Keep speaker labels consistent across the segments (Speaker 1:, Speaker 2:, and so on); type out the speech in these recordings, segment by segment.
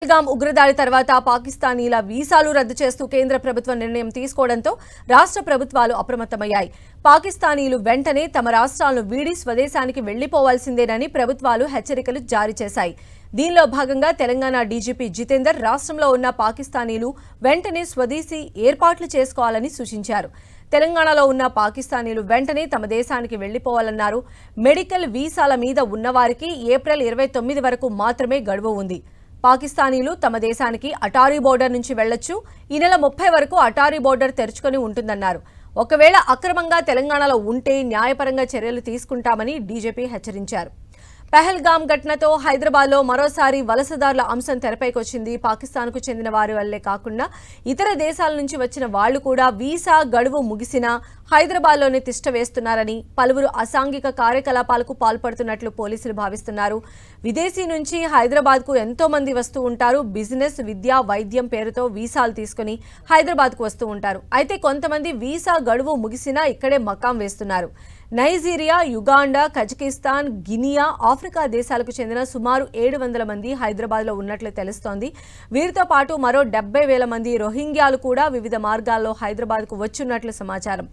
Speaker 1: పహల్గామ్ ఉగ్రదాడి తర్వాత పాకిస్తానీల వీసాలు రద్దు చేస్తూ కేంద్ర ప్రభుత్వం నిర్ణయం తీసుకోవడంతో రాష్ట్ర ప్రభుత్వాలు అప్రమత్తమయ్యాయి. పాకిస్తానీలు వెంటనే తమ రాష్ట్రాలను వీడి స్వదేశానికి వెళ్లిపోవాల్సిందేనని ప్రభుత్వాలు హెచ్చరికలు జారీ చేశాయి. దీనిలో భాగంగా తెలంగాణ డీజీపీ జితేందర్ రాష్ట్రంలో ఉన్న పాకిస్తానీలు వెంటనే స్వదేశీ ఏర్పాట్లు చేసుకోవాలని సూచించారు. తెలంగాణలో ఉన్న పాకిస్తానీలు వెంటనే తమ దేశానికి వెళ్లిపోవాలన్నారు. మెడికల్ వీసాల మీద ఉన్నవారికి ఏప్రిల్ 29 వరకు మాత్రమే గడువు ఉంది. పాకిస్తానీలు తమ దేశానికి అటారీ బోర్డర్ నుంచి వెళ్లొచ్చు. ఈ నెల 30 వరకు అటారీ బోర్డర్ తెరుచుకొని ఉంటుందన్నారు. ఒకవేళ అక్రమంగా తెలంగాణలో ఉంటే న్యాయపరంగా చర్యలు తీసుకుంటామని డీజీపీ హెచ్చరించారు. పహల్గామ్ ఘటనతో హైదరాబాద్లో మరోసారి వలసదారుల అంశం తెరపైకొచ్చింది. పాకిస్తాన్కు చెందిన వారి వల్లే కాకుండా ఇతర దేశాల నుంచి వచ్చిన వాళ్లు కూడా వీసా గడువు ముగిసినా హైదరాబాద్లోనే తిష్ట వేస్తున్నారని, పలువురు అసాంఘిక కార్యకలాపాలకు పాల్పడుతున్నట్లు పోలీసులు భావిస్తున్నారు. విదేశీ నుంచి హైదరాబాద్కు ఎంతో మంది వస్తూ ఉంటారు. బిజినెస్, విద్య, వైద్యం పేరుతో వీసాలు తీసుకుని హైదరాబాద్కు వస్తూ ఉంటారు. అయితే కొంతమంది వీసా గడువు ముగిసినా ఇక్కడే మకాం వేస్తున్నారు. Nigeria, Uganda, Kazakhstan, Guinea, Africa దేశాలకు చెందిన సుమారు 700 మంది హైదరాబాద్లో ఉన్నట్లు తెలుస్తోంది. వీరితో పాటు మరో 70,000 మంది రోహింగ్యాలు కూడా వివిధ మార్గాల్లో హైదరాబాద్కు వచ్చున్నట్లు సమాచారం.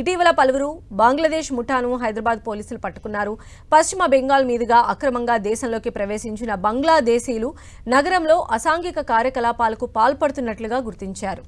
Speaker 1: ఇటీవల పలువురు బంగ్లాదేశ్ ముఠాను హైదరాబాద్ పోలీసులు పట్టుకున్నారు. పశ్చిమ బెంగాల్ మీదుగా అక్రమంగా దేశంలోకి ప్రవేశించిన బంగ్లాదేశీలు నగరంలో అసాంఘిక కార్యకలాపాలకు పాల్పడుతున్నట్లుగా గుర్తించారు.